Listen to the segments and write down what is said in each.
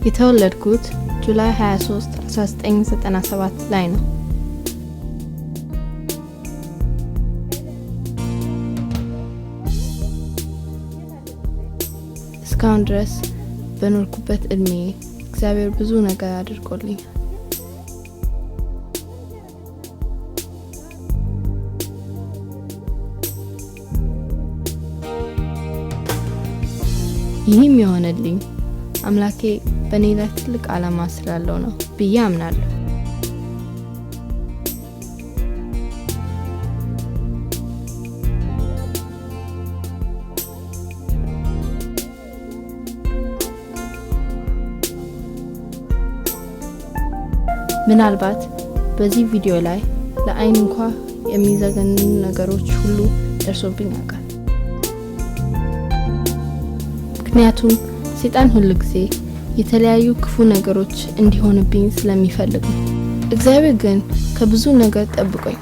የተወለድኩት ጁላይ 23 1997 ላይ ነው። እስካሁን ድረስ በኖርኩበት እድሜ እግዚአብሔር ብዙ ነገር አድርጎልኛል። ይህም የሆነልኝ አምላኬ በእኔ ላይ ትልቅ ዓላማ ስላለው ነው ብዬ አምናለሁ። ምናልባት በዚህ ቪዲዮ ላይ ለአይን እንኳን የሚዘገንኑ ነገሮች ሁሉ ደርሶብኝ ያውቃል። ምክንያቱም ሰይጣን ሁሉ ጊዜ የተለያዩ ክፉ ነገሮች እንዲሆንብኝ ስለሚፈልግ ነው። እግዚአብሔር ግን ከብዙ ነገር ጠብቆኝ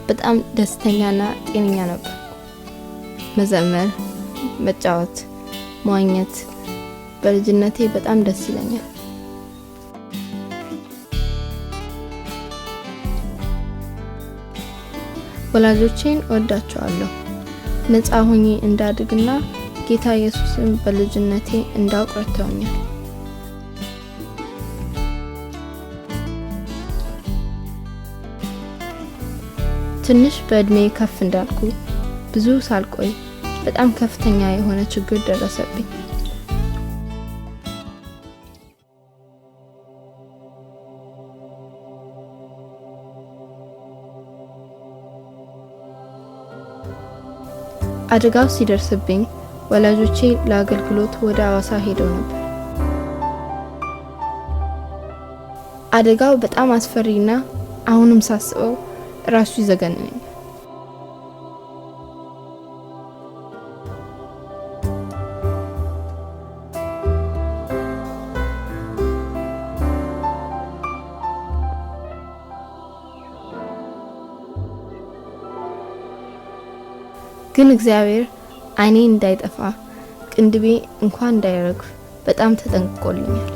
በጣም ደስተኛና ጤነኛ ነበር። መዘመር፣ መጫወት፣ መዋኘት በልጅነቴ በጣም ደስ ይለኛል። ወላጆቼን እወዳቸዋለሁ። ነፃ ሆኜ እንዳድግና ጌታ ኢየሱስን በልጅነቴ እንዳውቅ ረድተውኛል። ትንሽ በእድሜ ከፍ እንዳልኩ ብዙ ሳልቆይ በጣም ከፍተኛ የሆነ ችግር ደረሰብኝ። አደጋው ሲደርስብኝ ወላጆቼ ለአገልግሎት ወደ አዋሳ ሄደው ነበር። አደጋው በጣም አስፈሪና አሁንም ሳስበው ራሱ ይዘገንነኛል። ግን እግዚአብሔር አይኔ እንዳይጠፋ ቅንድቤ እንኳን እንዳይረግፍ በጣም ተጠንቅቆልኛል።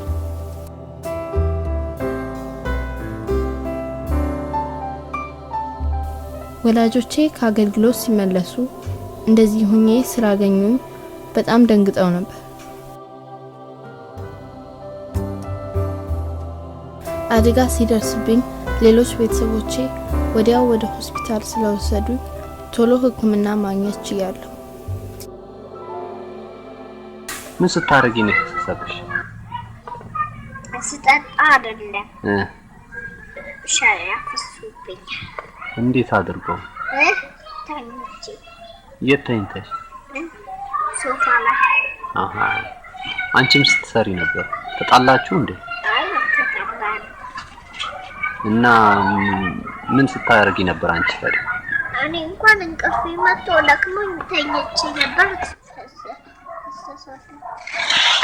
ወላጆቼ ከአገልግሎት ሲመለሱ እንደዚህ ሆኜ ስላገኙኝ በጣም ደንግጠው ነበር። አደጋ ሲደርስብኝ ሌሎች ቤተሰቦቼ ወዲያው ወደ ሆስፒታል ስለወሰዱኝ ቶሎ ሕክምና ማግኘት ችያለሁ። ምን ስታረጊ ነው ተሰብሽ? ስጠጣ አይደለም ሻይ አፍሱብኝ። እንዴት አድርገው? ታንቺ የተንተሽ ሶፋ ላይ። አሃ አንቺም ስትሰሪ ነበር? ተጣላችሁ እንዴ? አይ ተጣላን። እና ምን ስታረጊ ነበር አንቺ ታዲያ? እኔ እንኳን እንቅልፍ መጥቶ ለቅሞኝ ተኝቼ ነበር።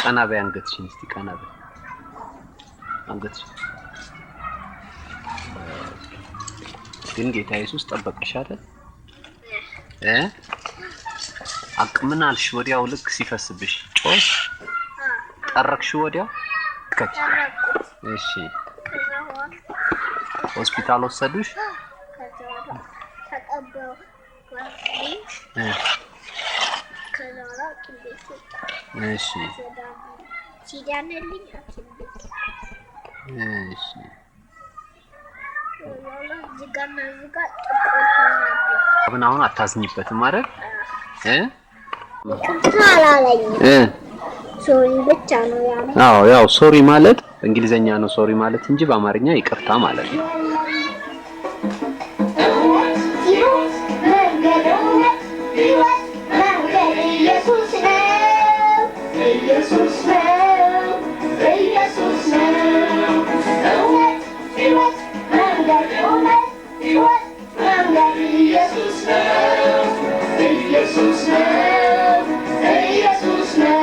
ቀና በይ አንገትሽን እስቲ ቀና በይ አንገትሽ። ግን ጌታ ኢየሱስ ጠበቅሽ አይደል? አቅምናልሽ ወዲያው ልክ ሲፈስብሽ ጮሽ ጠረክሽ ወዲያው ከች። እሺ ሆስፒታል ወሰዱሽ? ተቀበው እሺ ሲዳነልኝ አትልኝ። እሺ አሁን አታዝኝበትም አይደል? ሶሪ ብቻ ነው ያለው። አዎ ያው ሶሪ ማለት በእንግሊዘኛ ነው ሶሪ ማለት እንጂ በአማርኛ ይቅርታ ማለት ነው። ኢየሱስ እውነት ሕይወት መንገድ ኢየሱስ ነው ኢየሱስ ነው ኢየሱስ ነው።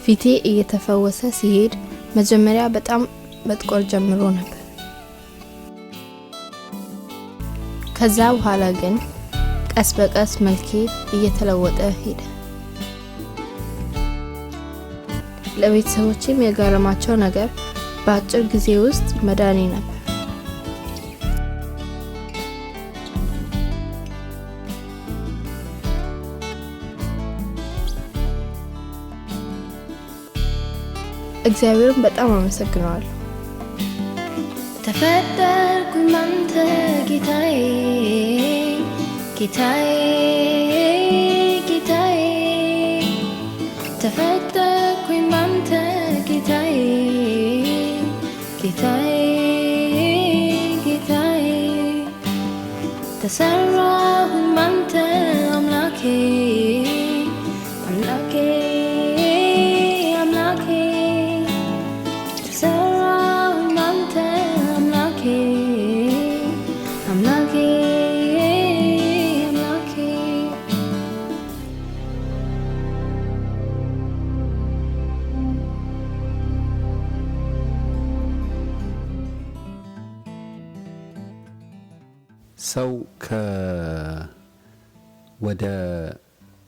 ፊቴ እየተፈወሰ ሲሄድ መጀመሪያ በጣም መጥቆር ጀምሮ ነበር። ከዛ በኋላ ግን ቀስ በቀስ መልኬ እየተለወጠ ሄደ። ለቤተሰቦቼም የገረማቸው ነገር በአጭር ጊዜ ውስጥ መዳኔ ነበር። እግዚአብሔርን በጣም አመሰግነዋለሁ። ተፈጠርኩኝ ባንተ ጌታዬ ጌታዬ ጌታዬ ተፈጠርኩኝ ባንተ ጌታዬ ጌታዬ ጌታዬ ተሰራሁኝ ባንተ አምላኬ አምላኬ አምላኬ ተሰራሁኝ ባንተ አምላኬ አምላኬ አምላኬ። ሰው ወደ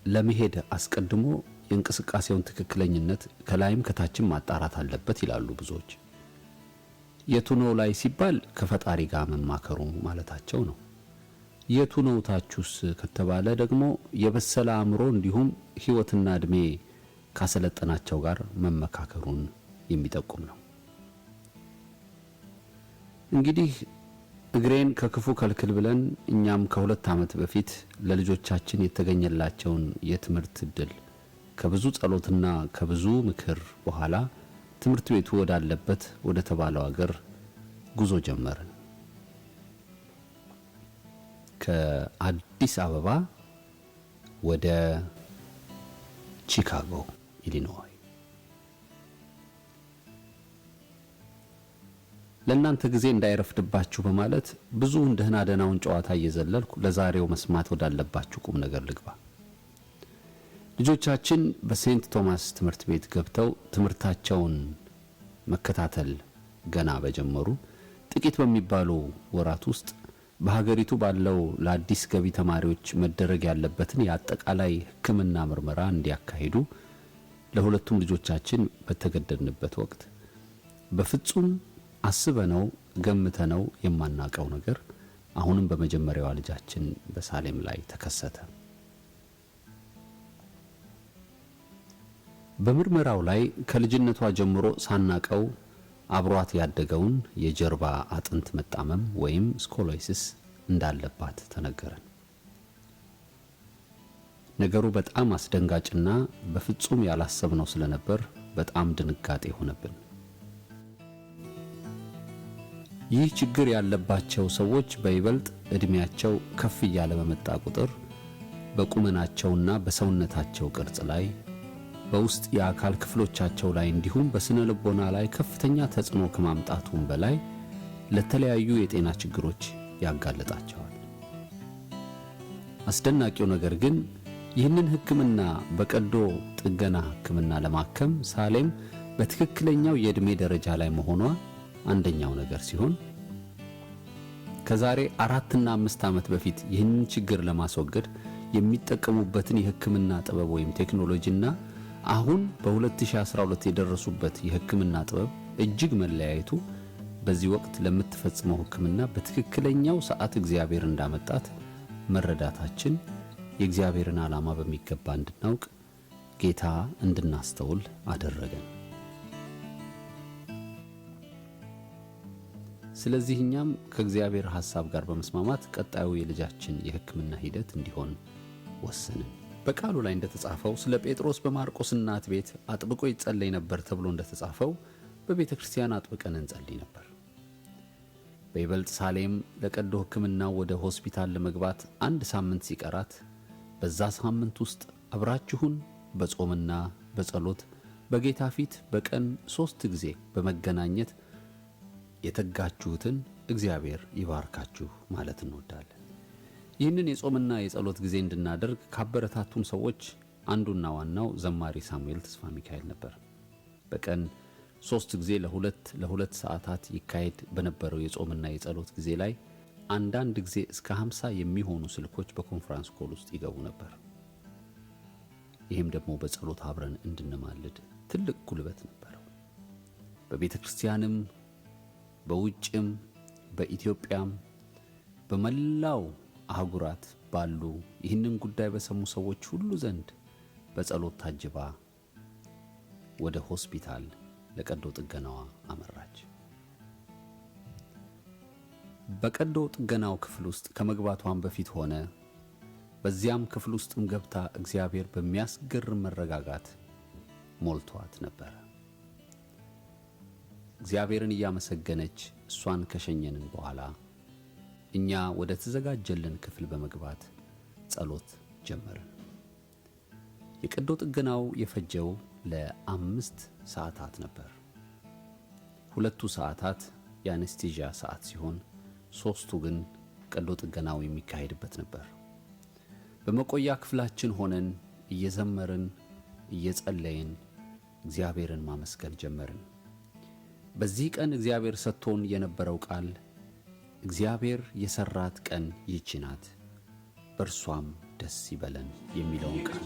ለመሄድ አስቀድሞ የእንቅስቃሴውን ትክክለኝነት ከላይም ከታችም ማጣራት አለበት ይላሉ ብዙዎች። የቱ ነው ላይ ሲባል ከፈጣሪ ጋር መማከሩ ማለታቸው ነው። የቱ ነው ታቹስ ከተባለ ደግሞ የበሰለ አእምሮ እንዲሁም ሕይወትና እድሜ ካሰለጠናቸው ጋር መመካከሩን የሚጠቁም ነው። እንግዲህ እግሬን ከክፉ ከልክል ብለን እኛም ከ2 ዓመት በፊት ለልጆቻችን የተገኘላቸውን የትምህርት እድል ከብዙ ጸሎትና ከብዙ ምክር በኋላ ትምህርት ቤቱ ወዳለበት ወደ ተባለው ሀገር ጉዞ ጀመርን። ከአዲስ አበባ ወደ ቺካጎ ኢሊኖይ። ለእናንተ ጊዜ እንዳይረፍድባችሁ በማለት ብዙ እንደህና ደናውን ጨዋታ እየዘለልኩ ለዛሬው መስማት ወዳለባችሁ ቁም ነገር ልግባ። ልጆቻችን በሴንት ቶማስ ትምህርት ቤት ገብተው ትምህርታቸውን መከታተል ገና በጀመሩ ጥቂት በሚባሉ ወራት ውስጥ በሀገሪቱ ባለው ለአዲስ ገቢ ተማሪዎች መደረግ ያለበትን የአጠቃላይ ሕክምና ምርመራ እንዲያካሂዱ ለሁለቱም ልጆቻችን በተገደድንበት ወቅት በፍጹም አስበነው ገምተነው የማናቀው ነገር አሁንም በመጀመሪያዋ ልጃችን በሳሌም ላይ ተከሰተ። በምርመራው ላይ ከልጅነቷ ጀምሮ ሳናቀው አብሯት ያደገውን የጀርባ አጥንት መጣመም ወይም ስኮሎሲስ እንዳለባት ተነገረን። ነገሩ በጣም አስደንጋጭና በፍጹም ያላሰብነው ስለነበር በጣም ድንጋጤ ሆነብን። ይህ ችግር ያለባቸው ሰዎች በይበልጥ እድሜያቸው ከፍ እያለ በመጣ ቁጥር በቁመናቸውና በሰውነታቸው ቅርጽ ላይ በውስጥ የአካል ክፍሎቻቸው ላይ እንዲሁም በስነ ልቦና ላይ ከፍተኛ ተጽዕኖ ከማምጣቱም በላይ ለተለያዩ የጤና ችግሮች ያጋለጣቸዋል። አስደናቂው ነገር ግን ይህንን ሕክምና በቀዶ ጥገና ሕክምና ለማከም ሳሌም በትክክለኛው የእድሜ ደረጃ ላይ መሆኗ አንደኛው ነገር ሲሆን ከዛሬ 4 እና 5 ዓመት በፊት ይህንን ችግር ለማስወገድ የሚጠቀሙበትን የሕክምና ጥበብ ወይም ቴክኖሎጂና አሁን በ2012 የደረሱበት የሕክምና ጥበብ እጅግ መለያየቱ በዚህ ወቅት ለምትፈጽመው ሕክምና በትክክለኛው ሰዓት እግዚአብሔር እንዳመጣት መረዳታችን የእግዚአብሔርን ዓላማ በሚገባ እንድናውቅ ጌታ እንድናስተውል አደረገን። ስለዚህ እኛም ከእግዚአብሔር ሐሳብ ጋር በመስማማት ቀጣዩ የልጃችን የሕክምና ሂደት እንዲሆን ወሰንን። በቃሉ ላይ እንደተጻፈው ስለ ጴጥሮስ በማርቆስ እናት ቤት አጥብቆ ይጸለይ ነበር ተብሎ እንደተጻፈው በቤተ ክርስቲያን አጥብቀን እንጸልይ ነበር። በይበልጥ ሳሌም ለቀዶ ሕክምና ወደ ሆስፒታል ለመግባት 1 ሳምንት ሲቀራት በዛ ሳምንት ውስጥ አብራችሁን በጾምና በጸሎት በጌታ ፊት በቀን 3 ጊዜ በመገናኘት የተጋችሁትን እግዚአብሔር ይባርካችሁ ማለት እንወዳለን። ይህንን የጾምና የጸሎት ጊዜ እንድናደርግ ካበረታቱን ሰዎች አንዱና ዋናው ዘማሪ ሳሙኤል ተስፋ ሚካኤል ነበር። በቀን 3 ጊዜ ለሁለት ሰዓታት ይካሄድ በነበረው የጾምና የጸሎት ጊዜ ላይ አንዳንድ ጊዜ እስከ 50 የሚሆኑ ስልኮች በኮንፈረንስ ኮል ውስጥ ይገቡ ነበር። ይህም ደግሞ በጸሎት አብረን እንድንማልድ ትልቅ ጉልበት ነበረው። በቤተ ክርስቲያንም በውጭም በኢትዮጵያም በመላው አህጉራት ባሉ ይህንን ጉዳይ በሰሙ ሰዎች ሁሉ ዘንድ በጸሎት ታጅባ ወደ ሆስፒታል ለቀዶ ጥገናዋ አመራች። በቀዶ ጥገናው ክፍል ውስጥ ከመግባቷን በፊት ሆነ በዚያም ክፍል ውስጥም ገብታ እግዚአብሔር በሚያስገርም መረጋጋት ሞልቷት ነበር። እግዚአብሔርን እያመሰገነች እሷን ከሸኘንን በኋላ እኛ ወደ ተዘጋጀልን ክፍል በመግባት ጸሎት ጀመርን። የቀዶ ጥገናው የፈጀው ለ5 ሰዓታት ነበር። 2 ሰዓታት የአነስቴዥያ ሰዓት ሲሆን 3ቱ ግን ቀዶ ጥገናው የሚካሄድበት ነበር። በመቆያ ክፍላችን ሆነን እየዘመርን እየጸለይን እግዚአብሔርን ማመስገን ጀመርን። በዚህ ቀን እግዚአብሔር ሰጥቶን የነበረው ቃል እግዚአብሔር የሰራት ቀን ይህች ናት፣ በእርሷም ደስ ይበለን የሚለውን ቃል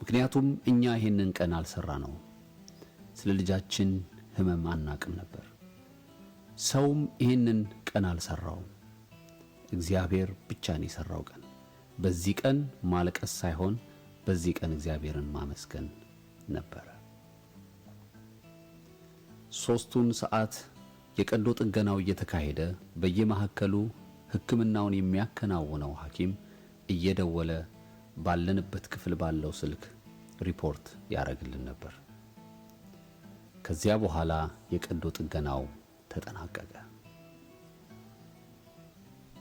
ምክንያቱም እኛ ይሄንን ቀን አልሰራ ነው። ስለ ልጃችን ህመም አናቅም ነበር። ሰውም ይሄንን ቀን አልሰራውም። እግዚአብሔር ብቻ ነው የሰራው ቀን። በዚህ ቀን ማልቀስ ሳይሆን በዚህ ቀን እግዚአብሔርን ማመስገን ነበር። 3ቱን ሰዓት የቀዶ ጥገናው እየተካሄደ በየማህከሉ ሕክምናውን የሚያከናውነው ሐኪም እየደወለ ባለንበት ክፍል ባለው ስልክ ሪፖርት ያደርግልን ነበር። ከዚያ በኋላ የቀዶ ጥገናው ተጠናቀቀ።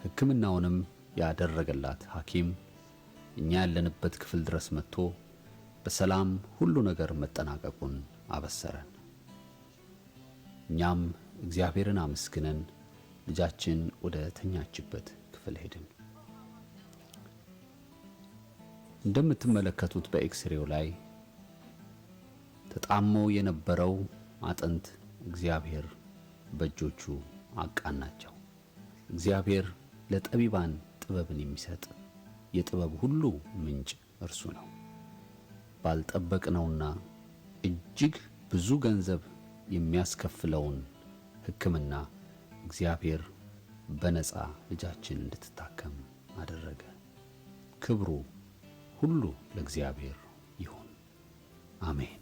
ሕክምናውንም ያደረገላት ሐኪም እኛ ያለንበት ክፍል ድረስ መጥቶ በሰላም ሁሉ ነገር መጠናቀቁን አበሰረን። እኛም እግዚአብሔርን አመስግነን ልጃችን ወደ ተኛችበት ክፍል ሄድን። እንደምትመለከቱት በኤክስሬው ላይ ተጣሞ የነበረው አጥንት እግዚአብሔር በእጆቹ አቃናቸው። እግዚአብሔር ለጠቢባን ጥበብን የሚሰጥ የጥበብ ሁሉ ምንጭ እርሱ ነው። ባልጠበቅነውና እጅግ ብዙ ገንዘብ የሚያስከፍለውን ሕክምና እግዚአብሔር በነፃ ልጃችን እንድትታከም አደረገ። ክብሩ ሁሉ ለእግዚአብሔር ይሁን። አሜን።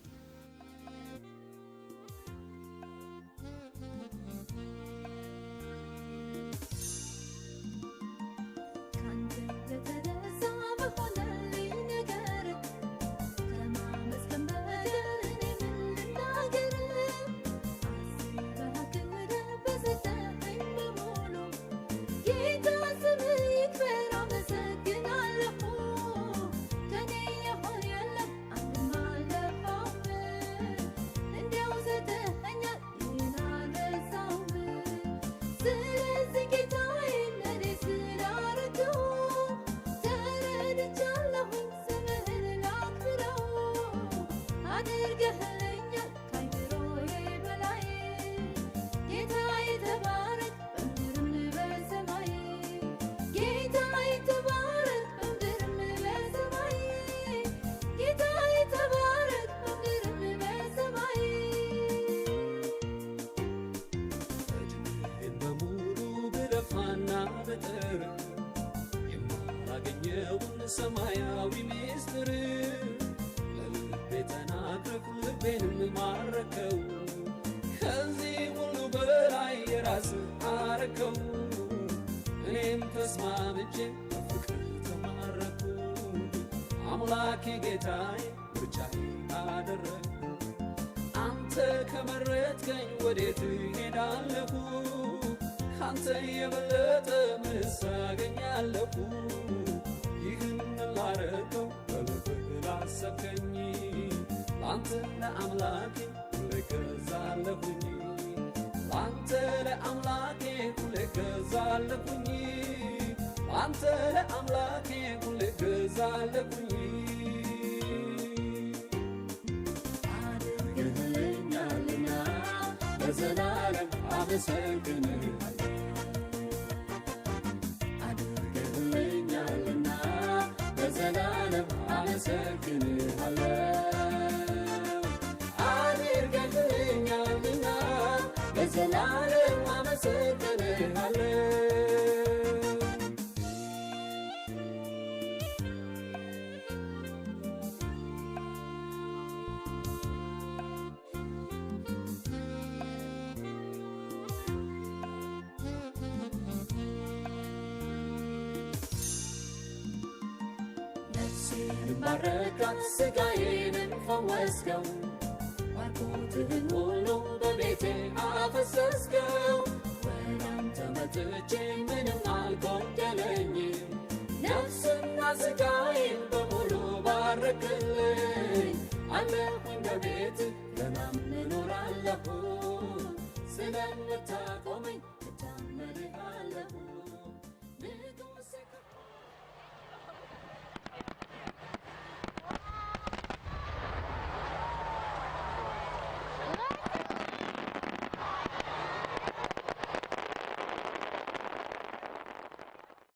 ሰማያዊ ሚስጥር ለልቤ ተናግረህ ልቤንም ማረከው። ከዚህ ሁሉ በላይ የራስ አረከው። እኔም ተስማምቼ በፍቅር ተማረኩ። አምላኬ ጌታዬ ምርጫዬ አደረግኩ አንተ ከመረጥከኝ ወዴት እሄዳለሁ ካንተ የበለጠ ምንስ አገኛለሁ ይህን ላረገው በልብህ ላሰብከኝ ላንተ ለአምላኬ ሁሌ እገዛለሁኝ ላንተ ለአምላኬ ሁሌ እገዛለሁኝ ላንተ ለአምላኬ ሁሌ እገዛለሁኝ አድርገህልኛልና ለዘላለም አመሰግንሃለሁ አድርገህልኛልና ለዘላለም አመሰግንሃለሁ አድርገህልኛልና ለዘላለም አመሰግንሃለሁ ባረካት ስጋዬንም ፈወስከው ባርኮትህን ሁሉ በቤቴ አፈሰስከው ወደ አንተ መጥቼ ምንም አልጎደለኝም ነፍስና ስጋዬን በሙሉ ባረክልኝ አለሁኝ በቤትህ ገናም እኖራለሁ ስለምታቆመኝ እታመንሃለሁ